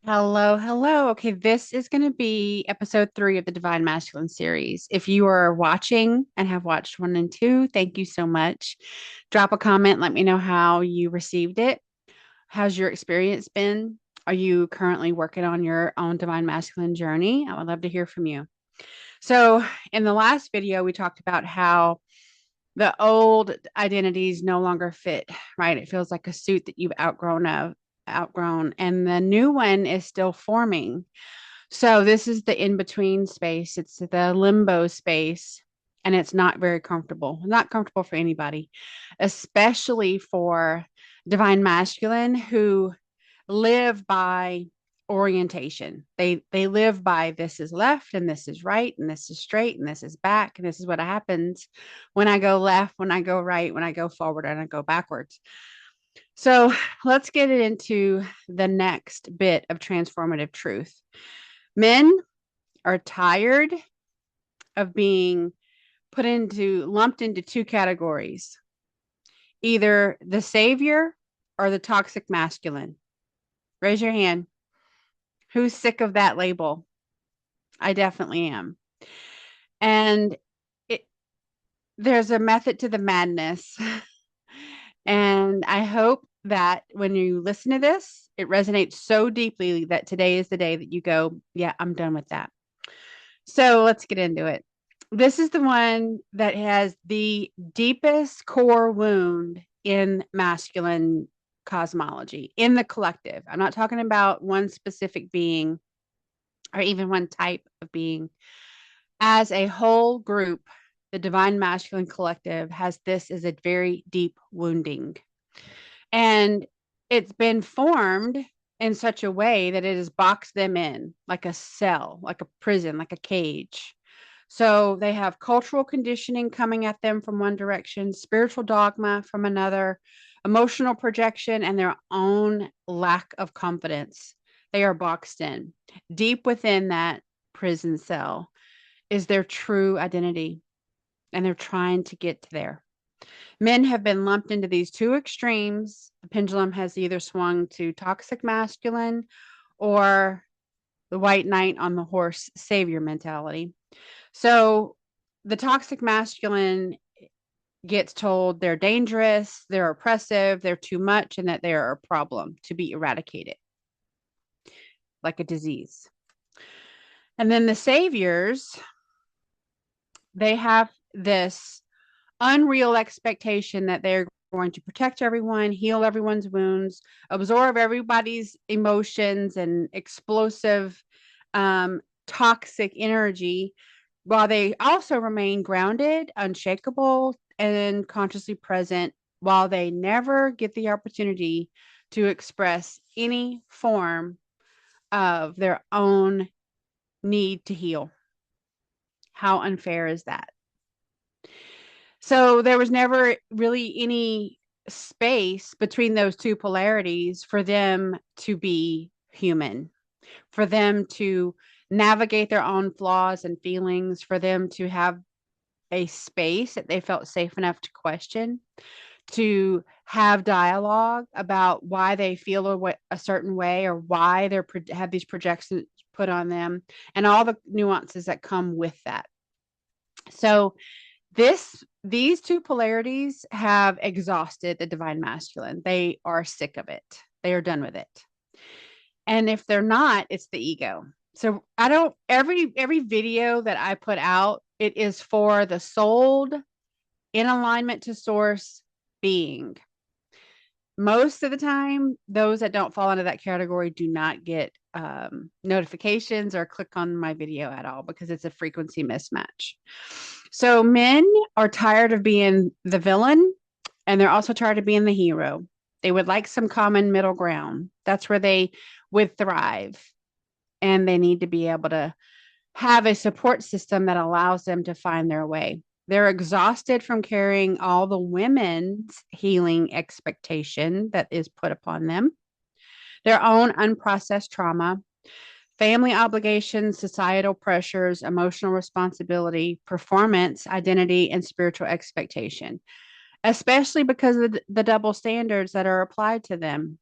Hello, hello. Okay, this is going to be episode 3 of the Divine Masculine series. If you are watching and have watched 1 and 2, thank you so much. Drop a comment, let me know how you received it. How's your experience been? Are you currently working on your own Divine Masculine journey? I would love to hear from you. So, in the last video, we talked about how the old identities no longer fit, right? It feels like a suit that you've outgrown, and the new one is still forming. So this is the in-between space. It's the limbo space, and it's not very comfortable. Not comfortable for anybody, especially for divine masculine who live by orientation. They live by this is left and this is right and this is straight and this is back and this is what happens when I go left, when I go right, when I go forward and I go backwards. So let's get it into the next bit of transformative truth. Men are tired of being lumped into two categories, either the savior or the toxic masculine. Raise your hand. Who's sick of that label? I definitely am. And it, there's a method to the madness. And I hope that when you listen to this, it resonates so deeply that today is the day that you go, yeah, I'm done with that. So let's get into it. This is the one that has the deepest core wound in masculine cosmology, in the collective. I'm not talking about one specific being or even one type of being. As a whole group, the divine masculine collective has this as a very deep wounding. And it's been formed in such a way that it has boxed them in like a cell, like a prison, like a cage. So they have cultural conditioning coming at them from one direction, spiritual dogma from another, emotional projection, and their own lack of confidence. They are boxed in. Deep within that prison cell is their true identity, and they're trying to get to there. Men have been lumped into these two extremes. The pendulum has either swung to toxic masculine or the white knight on the horse savior mentality. So the toxic masculine gets told they're dangerous, they're oppressive, they're too much, and that they are a problem to be eradicated, like a disease. And then the saviors, they have this unreal expectation that they're going to protect everyone, heal everyone's wounds, absorb everybody's emotions and explosive, toxic energy, while they also remain grounded, unshakable, and consciously present, while they never get the opportunity to express any form of their own need to heal. How unfair is that? So there was never really any space between those two polarities for them to be human, for them to navigate their own flaws and feelings, for them to have a space that they felt safe enough to question, to have dialogue about why they feel a certain way or why they have these projections put on them and all the nuances that come with that. So these two polarities have exhausted the divine masculine. They are sick of it. They are done with it. And if they're not, it's the ego. So I don't every video that I put out, it is for the souled in alignment to source being. Most of the time, those that don't fall into that category do not get notifications or click on my video at all because it's a frequency mismatch. So men are tired of being the villain, and they're also tired of being the hero. They would like some common middle ground. That's where they would thrive. And they need to be able to have a support system that allows them to find their way. They're exhausted from carrying all the women's healing expectation that is put upon them, their own unprocessed trauma, family obligations, societal pressures, emotional responsibility, performance, identity, and spiritual expectation, especially because of the double standards that are applied to them.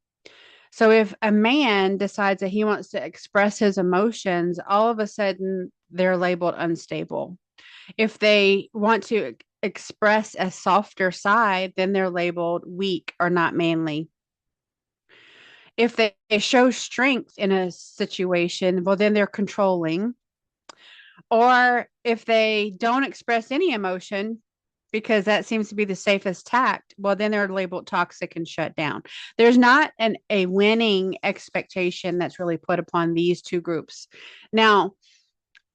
So if a man decides that he wants to express his emotions, all of a sudden they're labeled unstable. If they want to express a softer side, then they're labeled weak or not manly. If they show strength in a situation, well, then they're controlling. Or if they don't express any emotion, because that seems to be the safest tact, well, then they're labeled toxic and shut down. There's not a winning expectation that's really put upon these two groups. Now,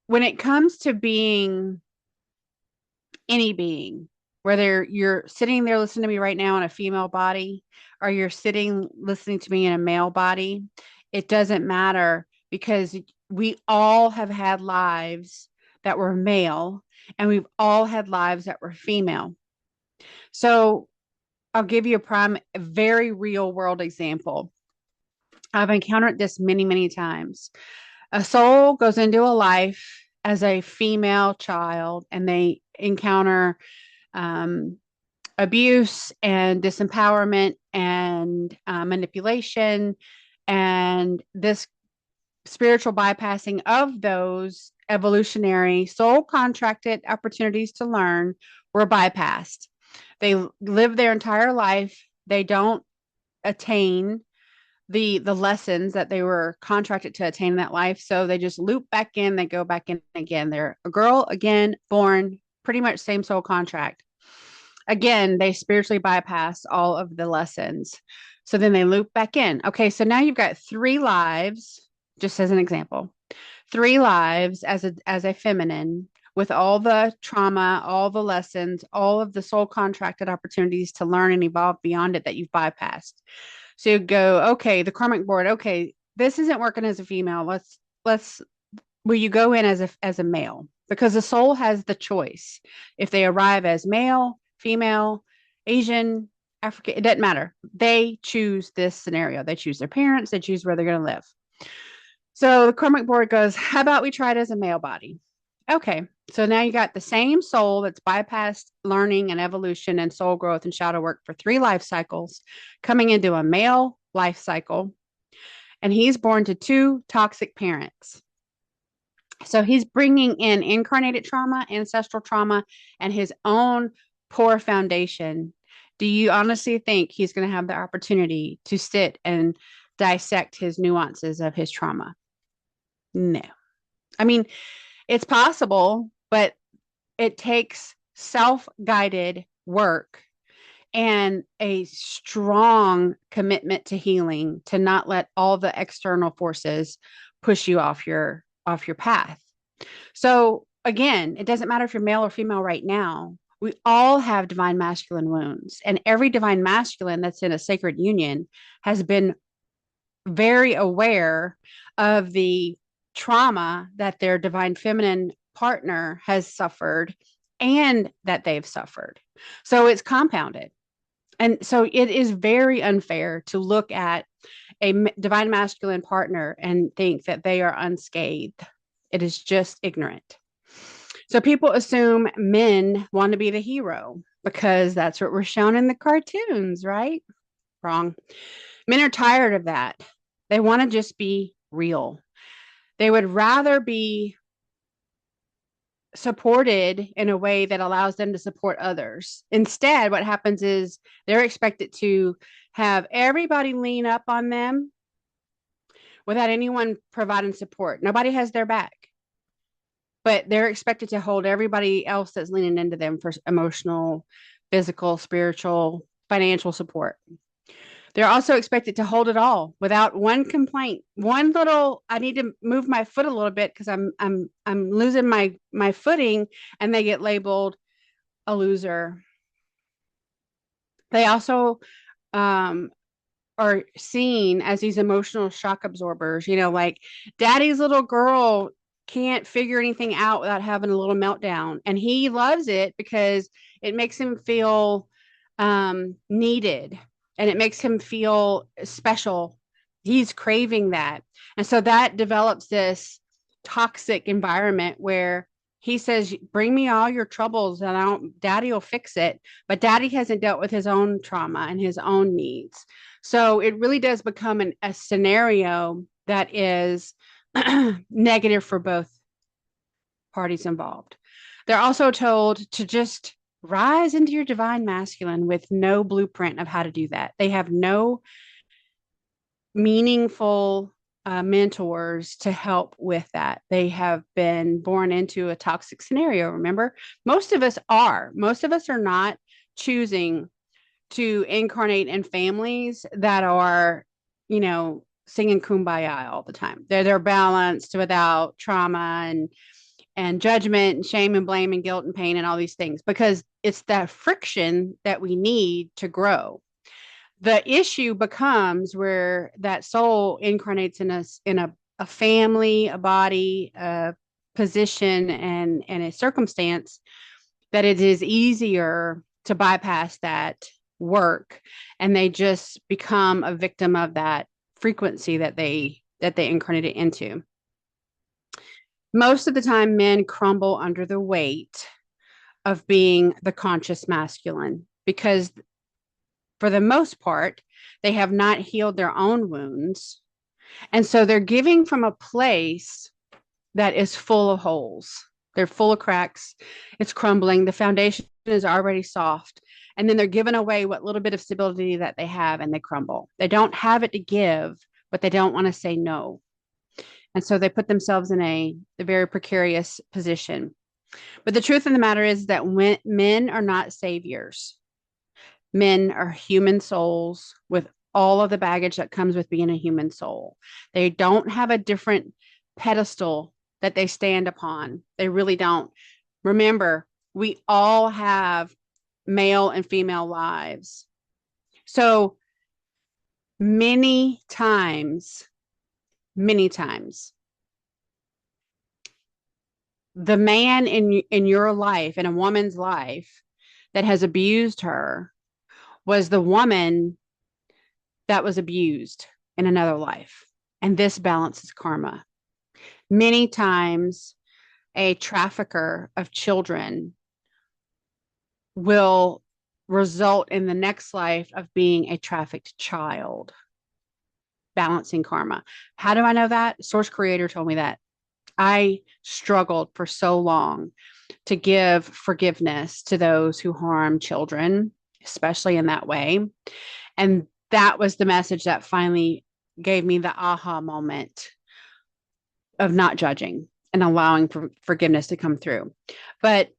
when it comes to being any being, whether you're sitting there listening to me right now in a female body or you're sitting listening to me in a male body, it doesn't matter because we all have had lives that were male and we've all had lives that were female. So I'll give you a very real world example. I've encountered this many, many times. A soul goes into a life as a female child and they encounter um, abuse and disempowerment and manipulation and this spiritual bypassing of those evolutionary soul contracted opportunities to learn were bypassed. They live their entire life. They don't attain the lessons that they were contracted to attain in that life. So they just loop back in, they go back in again. They're a girl again, born pretty much same soul contract. Again, they spiritually bypass all of the lessons. So then they loop back in. Okay, so now you've got three lives, just as an example, three lives as a feminine with all the trauma, all the lessons, all of the soul contracted opportunities to learn and evolve beyond it that you've bypassed. So you go, okay, the karmic board, okay, this isn't working as a female. Let's will you go in as a male? Because the soul has the choice. If they arrive as male, female, Asian, African, it doesn't matter. They choose this scenario. They choose their parents, they choose where they're going to live. So the karmic board goes, how about we try it as a male body? Okay. So now you got the same soul that's bypassed learning and evolution and soul growth and shadow work for three life cycles coming into a male life cycle. And he's born to two toxic parents. So he's bringing in incarnated trauma, ancestral trauma, and his own poor foundation. Do you honestly think he's going to have the opportunity to sit and dissect his nuances of his trauma? No. I mean, it's possible, but it takes self guided work and a strong commitment to healing to not let all the external forces push you off your path. So again, it doesn't matter if you're male or female right now. We all have divine masculine wounds, and every divine masculine that's in a sacred union has been very aware of the trauma that their divine feminine partner has suffered and that they've suffered. So it's compounded. And so it is very unfair to look at a divine masculine partner and think that they are unscathed. It is just ignorant. So people assume men want to be the hero because that's what we're shown in the cartoons, right? Wrong. Men are tired of that. They want to just be real. They would rather be supported in a way that allows them to support others. Instead, what happens is they're expected to have everybody lean up on them without anyone providing support. Nobody has their back, but they're expected to hold everybody else that's leaning into them for emotional, physical, spiritual, financial support. They're also expected to hold it all without one complaint. One little, I need to move my foot a little bit because I'm losing my footing, and they get labeled a loser. They also are seen as these emotional shock absorbers, like daddy's little girl can't figure anything out without having a little meltdown. And he loves it because it makes him feel needed and it makes him feel special. He's craving that. And so that develops this toxic environment where He says, bring me all your troubles and daddy will fix it. But daddy hasn't dealt with his own trauma and his own needs. So it really does become a scenario that is negative for both parties involved. They're also told to just rise into your divine masculine with no blueprint of how to do that. They have no meaningful mentors to help with that. They have been born into a toxic scenario. Remember, most of us are not choosing to incarnate in families that are, singing kumbaya all the time. They're balanced without trauma and judgment and shame and blame and guilt and pain and all these things, because it's that friction that we need to grow. The issue becomes where that soul incarnates in us in a family, a body, a position, and a circumstance that it is easier to bypass that work, and they just become a victim of that frequency that they incarnated into. Most of the time, men crumble under the weight of being the conscious masculine because, for the most part, they have not healed their own wounds. And so they're giving from a place that is full of holes. They're full of cracks. It's crumbling. The foundation is already soft. And then they're giving away what little bit of stability that they have, and they crumble. They don't have it to give, but they don't want to say no. And so they put themselves in a very precarious position. But the truth of the matter is that when men are not saviors, men are human souls with all of the baggage that comes with being a human soul. They don't have a different pedestal that they stand upon. They really don't. Remember, we all have male and female lives. So many times, the man in your life, in a woman's life, that has abused her was the woman that was abused in another life. And this balances karma. Many times, a trafficker of children will result in the next life of being a trafficked child, balancing karma. How do I know that? Source Creator told me that. I struggled for so long to give forgiveness to those who harm children, especially in that way. And that was the message that finally gave me the aha moment of not judging and allowing for forgiveness to come through. But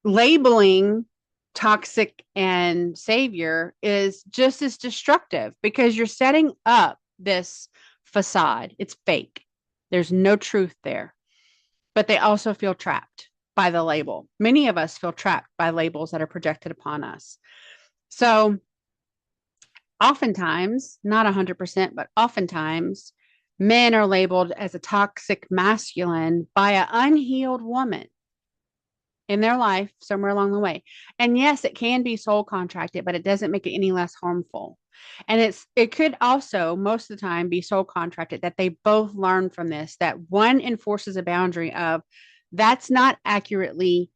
labeling toxic and savior is just as destructive because you're setting up this facade. It's fake. There's no truth there. But they also feel trapped by the label. Many of us feel trapped by labels that are projected upon us. So oftentimes, not 100%, but oftentimes, men are labeled as a toxic masculine by an unhealed woman in their life somewhere along the way. And yes, it can be soul contracted, but it doesn't make it any less harmful. And it could also most of the time be soul contracted that they both learn from this, that one enforces a boundary of that's not accurately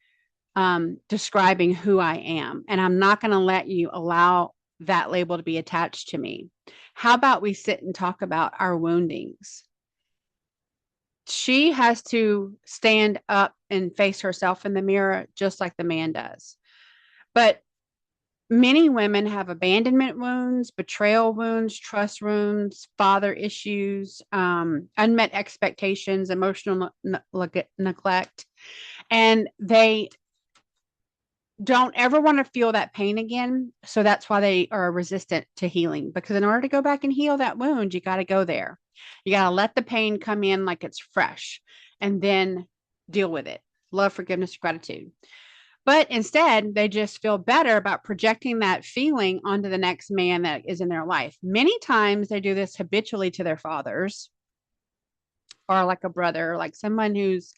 describing who I am. And I'm not going to let you allow that label to be attached to me. How about we sit and talk about our woundings? She has to stand up and face herself in the mirror just like the man does. But many women have abandonment wounds, betrayal wounds, trust wounds, father issues, unmet expectations, emotional neglect, and they don't ever want to feel that pain again. So that's why they are resistant to healing, because in order to go back and heal that wound, you got to go there. You got to let the pain come in like it's fresh and then deal with it. Love, forgiveness, gratitude. But instead, they just feel better about projecting that feeling onto the next man that is in their life. Many times they do this habitually to their fathers or like a brother, like someone who's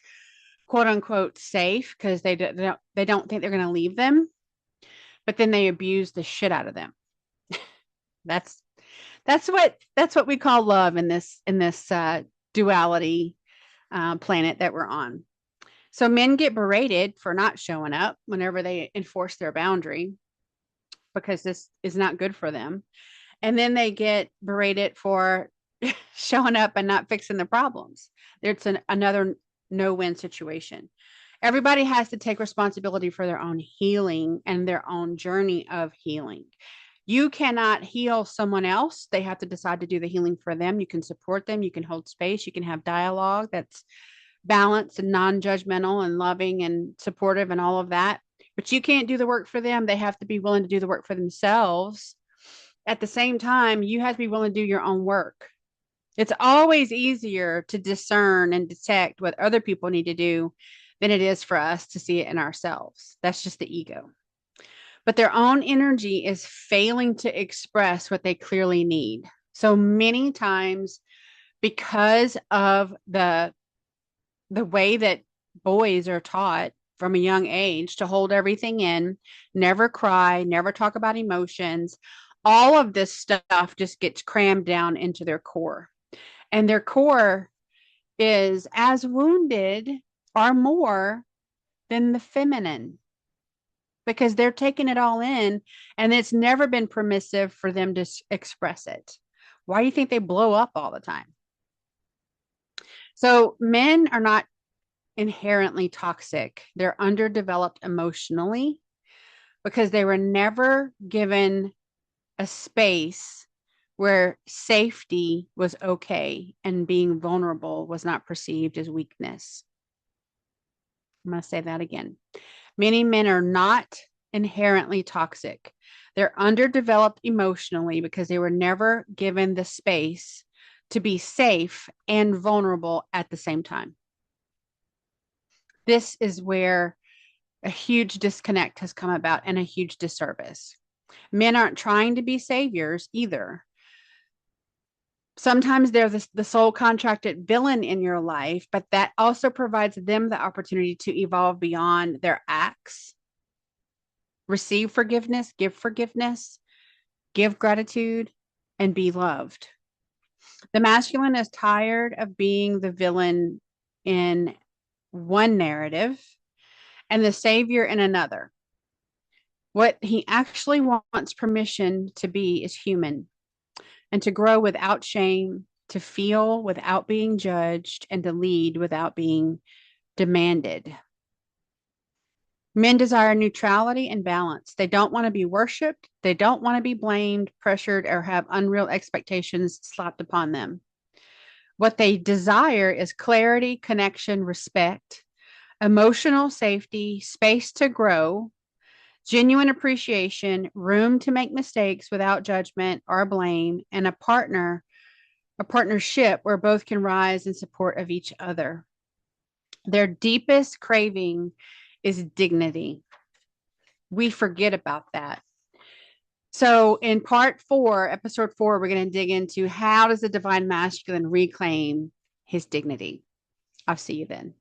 quote unquote safe because they don't think they're going to leave them, but then they abuse the shit out of them. That's that's what we call love in this duality planet that we're on. So men get berated for not showing up whenever they enforce their boundary because this is not good for them. And then they get berated for showing up and not fixing the problems. It's another no-win situation. Everybody has to take responsibility for their own healing and their own journey of healing. You cannot heal someone else. They have to decide to do the healing for them. You can support them. You can hold space. You can have dialogue that's balanced and non-judgmental and loving and supportive and all of that. But you can't do the work for them. They have to be willing to do the work for themselves. At the same time, you have to be willing to do your own work. It's always easier to discern and detect what other people need to do than it is for us to see it in ourselves. That's just the ego. But their own energy is failing to express what they clearly need. So many times, because of the way that boys are taught from a young age to hold everything in, never cry, never talk about emotions, all of this stuff just gets crammed down into their core. And their core is as wounded or more than the feminine because they're taking it all in and it's never been permissive for them to express it. Why do you think they blow up all the time? So men are not inherently toxic. They're underdeveloped emotionally because they were never given a space where safety was okay and being vulnerable was not perceived as weakness. I'm going to say that again. Many men are not inherently toxic. They're underdeveloped emotionally because they were never given the space to be safe and vulnerable at the same time. This is where a huge disconnect has come about and a huge disservice. Men aren't trying to be saviors either. Sometimes they're the sole contracted villain in your life, but that also provides them the opportunity to evolve beyond their acts, receive forgiveness, give gratitude, and be loved. The masculine is tired of being the villain in one narrative and the savior in another. What he actually wants permission to be is human and to grow without shame, to feel without being judged, and to lead without being demanded. Men desire neutrality and balance. They don't want to be worshiped. They don't want to be blamed, pressured, or have unreal expectations slapped upon them. What they desire is clarity, connection, respect, emotional safety, space to grow, genuine appreciation, room to make mistakes without judgment or blame, and a partnership where both can rise in support of each other. Their deepest craving is dignity. We forget about that. So in part 4, episode 4, we're going to dig into how does the divine masculine reclaim his dignity. I'll see you then.